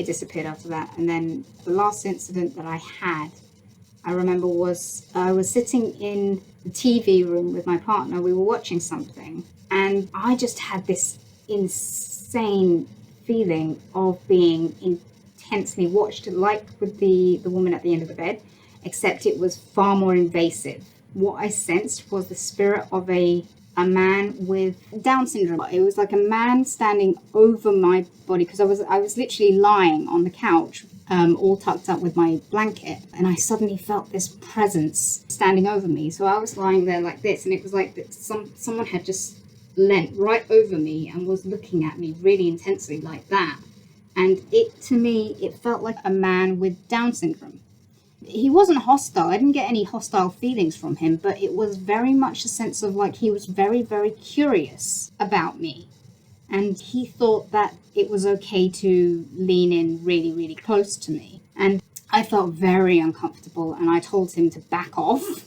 it disappeared after that. And then the last incident that I had, I remember, was I was sitting in the TV room with my partner. We were watching something, and I just had this insane feeling of being intensely watched, like with the woman at the end of the bed, except it was far more invasive. What I sensed was the spirit of a man with Down syndrome. It was like a man standing over my body, because I was literally lying on the couch, all tucked up with my blanket, and I suddenly felt this presence standing over me. So I was lying there like this, and it was like that someone had just leant right over me and was looking at me really intensely like that. And to me, it felt like a man with Down syndrome. He wasn't hostile. I didn't get any hostile feelings from him, but it was very much a sense of like he was very, very curious about me. And he thought that it was okay to lean in really, really close to me. And I felt very uncomfortable, and I told him to back off.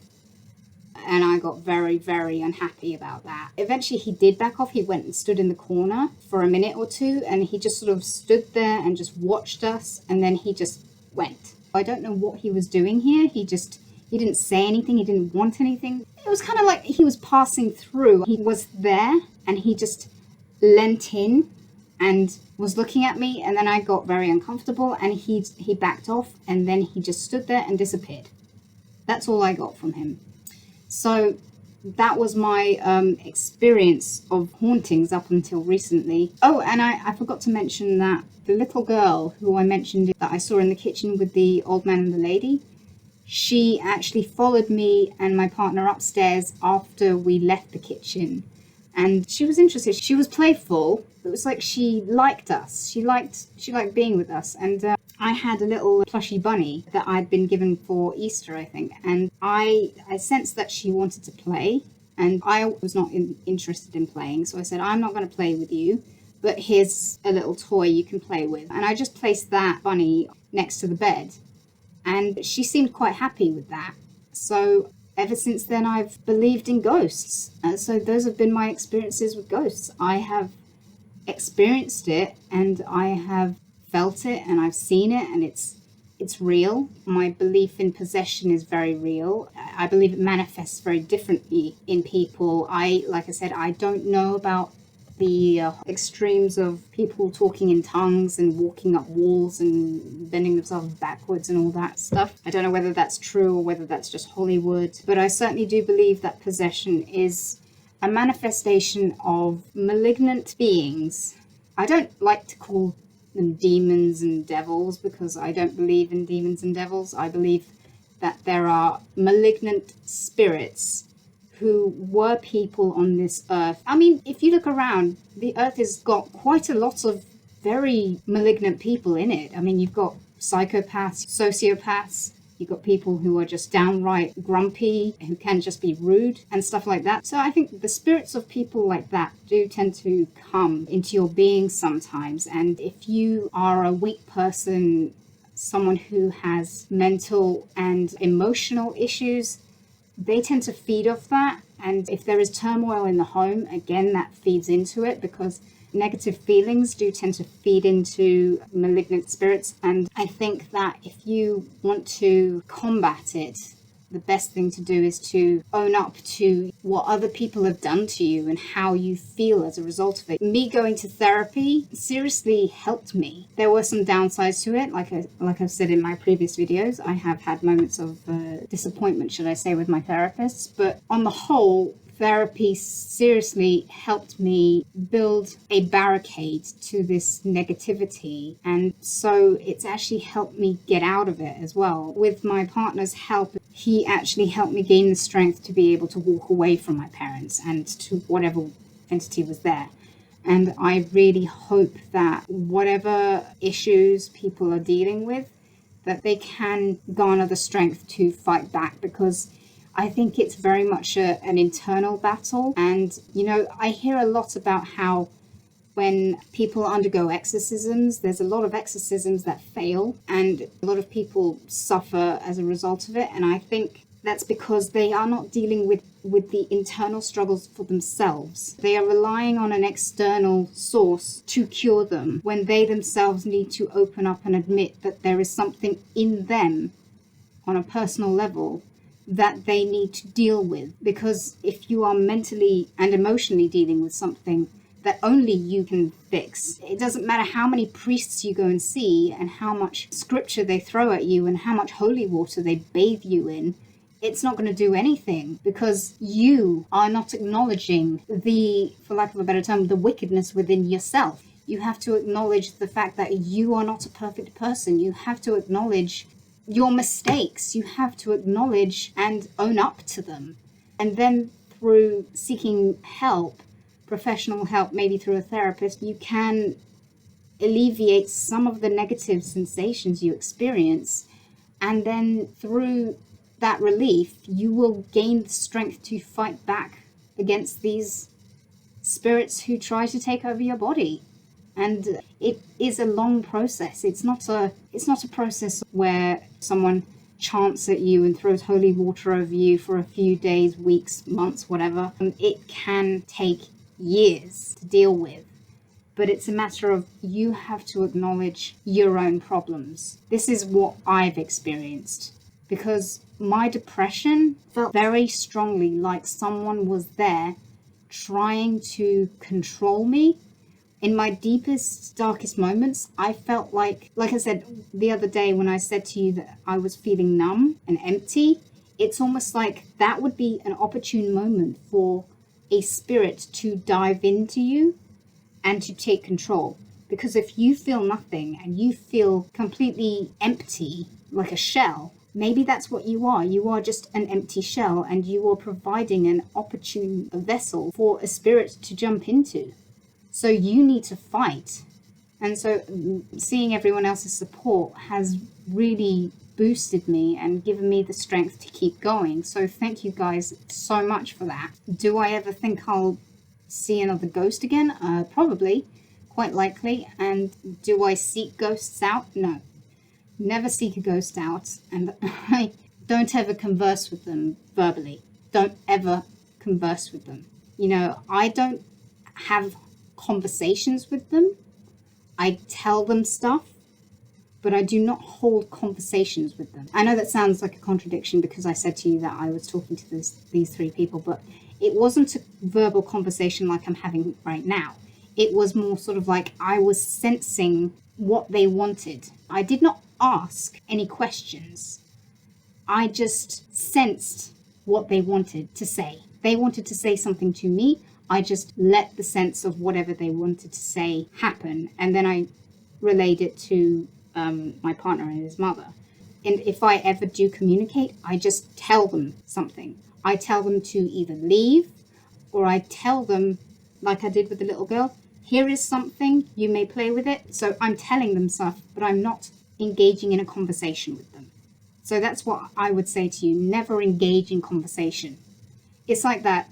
And I got very, very unhappy about that. Eventually he did back off. He went and stood in the corner for a minute or two, and he just sort of stood there and just watched us, and then he just went. I don't know what he was doing here. He didn't say anything. He didn't want anything. It was kind of like he was passing through. He was there, and he just leant in and was looking at me, and then I got very uncomfortable, and he backed off, and then he just stood there and disappeared. That's all I got from him. So that was my experience of hauntings up until recently. Oh, and I forgot to mention that the little girl who I mentioned that I saw in the kitchen with the old man and the lady, she actually followed me and my partner upstairs after we left the kitchen. And she was interested. She was playful. It was like she liked us. She liked being with us. And I had a little plushy bunny that I'd been given for Easter, I think. And I sensed that she wanted to play. And I was not interested in playing. So I said, I'm not going to play with you, but here's a little toy you can play with. And I just placed that bunny next to the bed. And she seemed quite happy with that. So ever since then, I've believed in ghosts. So those have been my experiences with ghosts. I have experienced it, and I have felt it, and I've seen it, and it's real. My belief in possession is very real. I believe it manifests very differently in people. Like I said, I don't know about the extremes of people talking in tongues and walking up walls and bending themselves backwards and all that stuff. I don't know whether that's true or whether that's just Hollywood, but I certainly do believe that possession is a manifestation of malignant beings. I don't like to call them demons and devils, because I don't believe in demons and devils. I believe that there are malignant spirits who were people on this earth. I mean, if you look around, the earth has got quite a lot of very malignant people in it. I mean, you've got psychopaths, sociopaths, you've got people who are just downright grumpy, who can just be rude and stuff like that. So I think the spirits of people like that do tend to come into your being sometimes. And if you are a weak person, someone who has mental and emotional issues, they tend to feed off that. And if there is turmoil in the home, again, that feeds into it, because negative feelings do tend to feed into malignant spirits. And I think that if you want to combat it, the best thing to do is to own up to what other people have done to you and how you feel as a result of it. Me going to therapy seriously helped me. There were some downsides to it. Like I've said in my previous videos, I have had moments of disappointment, should I say, with my therapists. But on the whole, therapy seriously helped me build a barricade to this negativity. And so it's actually helped me get out of it as well. With my partner's help, he actually helped me gain the strength to be able to walk away from my parents and to whatever entity was there. And I really hope that whatever issues people are dealing with, that they can garner the strength to fight back, because I think it's very much an internal battle. And, you know, I hear a lot about how when people undergo exorcisms, there's a lot of exorcisms that fail, and a lot of people suffer as a result of it. And I think that's because they are not dealing with the internal struggles for themselves. They are relying on an external source to cure them when they themselves need to open up and admit that there is something in them on a personal level that they need to deal with. Because if you are mentally and emotionally dealing with something that only you can fix, it doesn't matter how many priests you go and see and how much scripture they throw at you and how much holy water they bathe you in, it's not going to do anything, because you are not acknowledging the, for lack of a better term, the wickedness within yourself. You have to acknowledge the fact that you are not a perfect person. You have to acknowledge your mistakes. You have to acknowledge and own up to them. And then through seeking help, professional help, maybe through a therapist, you can alleviate some of the negative sensations you experience. And then through that relief, you will gain the strength to fight back against these spirits who try to take over your body. And it is a long process. It's not a process where someone chants at you and throws holy water over you for a few days, weeks, months, whatever. It can take years to deal with. But it's a matter of you have to acknowledge your own problems. This is what I've experienced, because my depression felt very strongly like someone was there trying to control me. In my deepest, darkest moments, I felt like I said the other day when I said to you that I was feeling numb and empty, it's almost like that would be an opportune moment for a spirit to dive into you and to take control. Because if you feel nothing and you feel completely empty, like a shell, maybe that's what you are. You are just an empty shell, and you are providing an opportune vessel for a spirit to jump into. So you need to fight. And so seeing everyone else's support has really boosted me and given me the strength to keep going. So thank you guys so much for that. Do I ever think I'll see another ghost again? Probably, quite likely. And do I seek ghosts out? No. Never seek a ghost out. And I don't ever converse with them verbally. Don't ever converse with them. You know, I don't have conversations with them. I tell them stuff, but I do not hold conversations with them. I know that sounds like a contradiction because I said to you that I was talking to these three people, but it wasn't a verbal conversation like I'm having right now. It was more sort of like I was sensing what they wanted. I did not ask any questions. I just sensed what they wanted to say. They wanted to say something to me. I just let the sense of whatever they wanted to say happen, and then I relayed it to my partner and his mother. And if I ever do communicate, I just tell them something. I tell them to either leave, or I tell them, like I did with the little girl, here is something, you may play with it. So I'm telling them stuff, but I'm not engaging in a conversation with them. So that's what I would say to you. Never engage in conversation. It's like that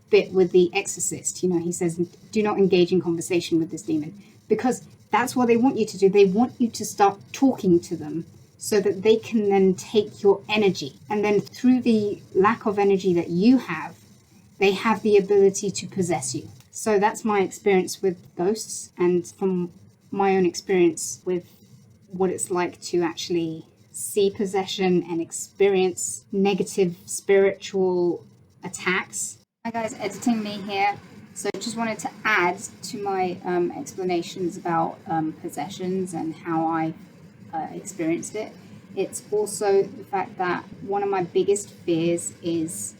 bit with the exorcist, you know, he says, do not engage in conversation with this demon, because that's what they want you to do. They want you to start talking to them so that they can then take your energy, and then through the lack of energy that you have, they have the ability to possess you. So that's my experience with ghosts, and from my own experience with what it's like to actually see possession and experience negative spiritual attacks. Hi guys, editing me here. So just wanted to add to my explanations about possessions and how I experienced it. It's also the fact that one of my biggest fears is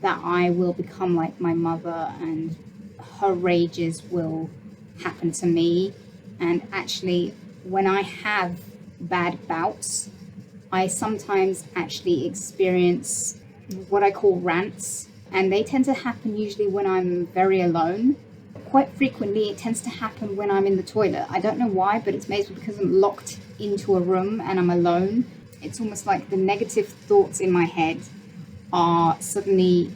that I will become like my mother and her rages will happen to me. And actually, when I have bad bouts, I sometimes actually experience what I call rants. And they tend to happen usually when I'm very alone. Quite frequently, it tends to happen when I'm in the toilet. I don't know why, but it's maybe because I'm locked into a room and I'm alone. It's almost like the negative thoughts in my head are suddenly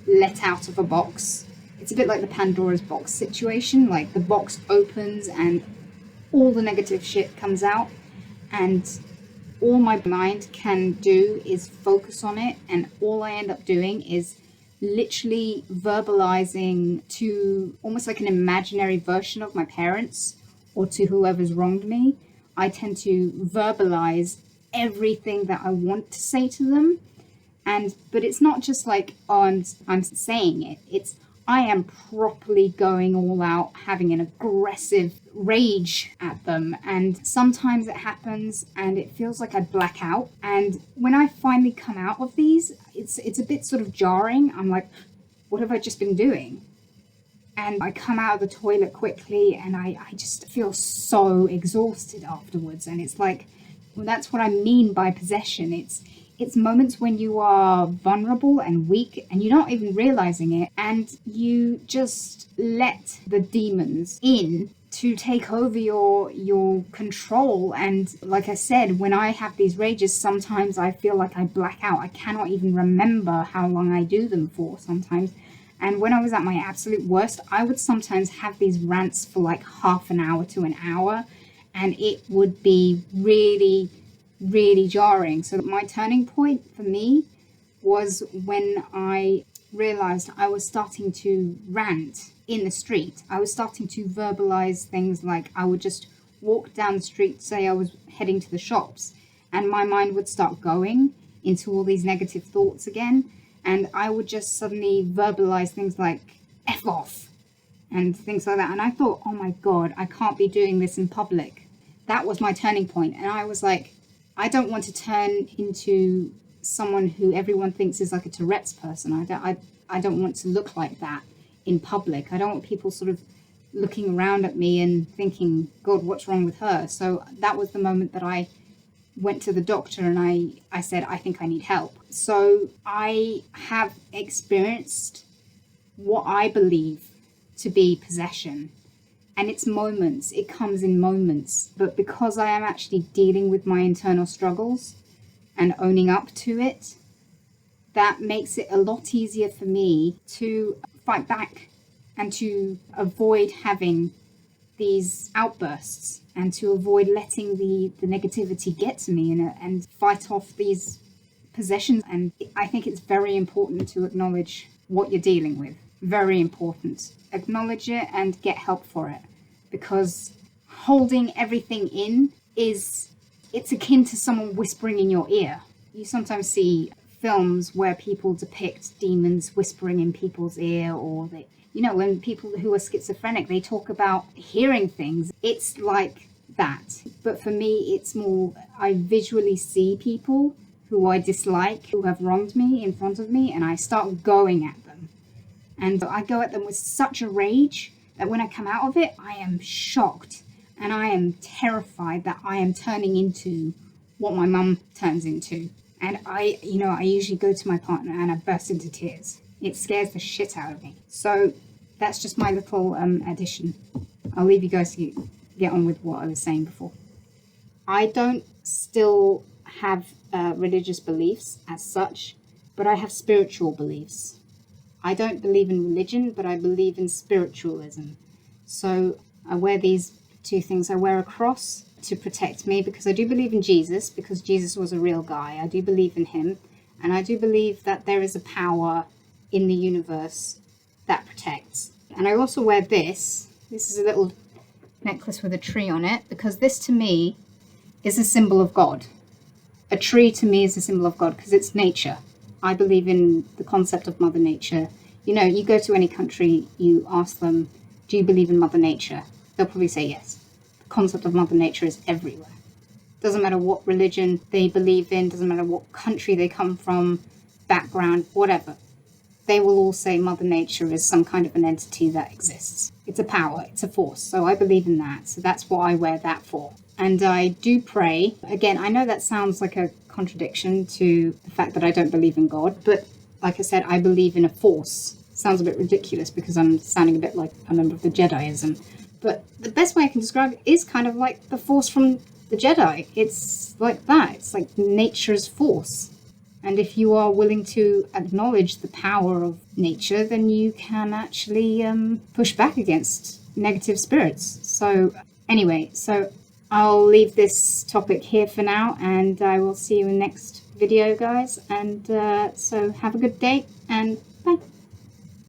let out of a box. It's a bit like the Pandora's box situation. Like the box opens and all the negative shit comes out. And all my mind can do is focus on it, and all I end up doing is literally verbalizing to almost like an imaginary version of my parents or to whoever's wronged me. I tend to verbalize everything that I want to say to them. But it's not just like, oh, I'm saying it. It's I am properly going all out, having an aggressive rage at them. And sometimes it happens and it feels like I black out. And when I finally come out of these, it's a bit sort of jarring. I'm like, what have I just been doing? And I come out of the toilet quickly and I just feel so exhausted afterwards. And it's like, well, that's what I mean by possession. It's moments when you are vulnerable and weak and you're not even realizing it, and you just let the demons in to take over your control. And like I said, when I have these rages, sometimes I feel like I black out. I cannot even remember how long I do them for sometimes. And when I was at my absolute worst, I would sometimes have these rants for like half an hour to an hour, and it would be really, really jarring. So my turning point for me was when I realized I was starting to rant in the street. I was starting to verbalize things like I would just walk down the street, say I was heading to the shops, and my mind would start going into all these negative thoughts again. And I would just suddenly verbalize things like F off and things like that. And I thought, oh my God, I can't be doing this in public. That was my turning point. And I was like, I don't want to turn into someone who everyone thinks is like a Tourette's person. I don't want to look like that in public. I don't want people sort of looking around at me and thinking, God, what's wrong with her? So that was the moment that I went to the doctor and I said, I think I need help. So I have experienced what I believe to be possession. And it's moments, it comes in moments. But because I am actually dealing with my internal struggles and owning up to it, that makes it a lot easier for me to fight back and to avoid having these outbursts and to avoid letting the negativity get to me and fight off these possessions. And I think it's very important to acknowledge what you're dealing with. Very important. Acknowledge it and get help for it, because holding everything in it's akin to someone whispering in your ear. You sometimes see films where people depict demons whispering in people's ear, or they, when people who are schizophrenic, they talk about hearing things. It's like that. But for me, it's more, I visually see people who I dislike, who have wronged me in front of me, and I start going at them. And I go at them with such a rage that when I come out of it, I am shocked and I am terrified that I am turning into what my mum turns into. And I usually go to my partner and I burst into tears. It scares the shit out of me. So that's just my little addition. I'll leave you guys to get on with what I was saying before. I don't still have religious beliefs as such, but I have spiritual beliefs. I don't believe in religion, but I believe in spiritualism. So I wear these two things. I wear a cross to protect me because I do believe in Jesus, because Jesus was a real guy. I do believe in him. And I do believe that there is a power in the universe that protects. And I also wear this. This is a little necklace with a tree on it, because this to me is a symbol of God. A tree to me is a symbol of God because it's nature. I believe in the concept of Mother Nature. You go to any country, you ask them, do you believe in Mother Nature? They'll probably say yes. The concept of Mother Nature is everywhere. Doesn't matter what religion they believe in, doesn't matter what country they come from, background, whatever. They will all say Mother Nature is some kind of an entity that exists. It's a power, it's a force. So I believe in that. So that's what I wear that for. And I do pray. Again, I know that sounds like a contradiction to the fact that I don't believe in God, but like I said, I believe in a force. Sounds a bit ridiculous because I'm sounding a bit like a member of the Jediism. But the best way I can describe it is kind of like the force from the Jedi. It's like that. It's like nature's force. And if you are willing to acknowledge the power of nature, then you can actually push back against negative spirits. So anyway, so I'll leave this topic here for now, and I will see you in the next video, guys. And so have a good day, and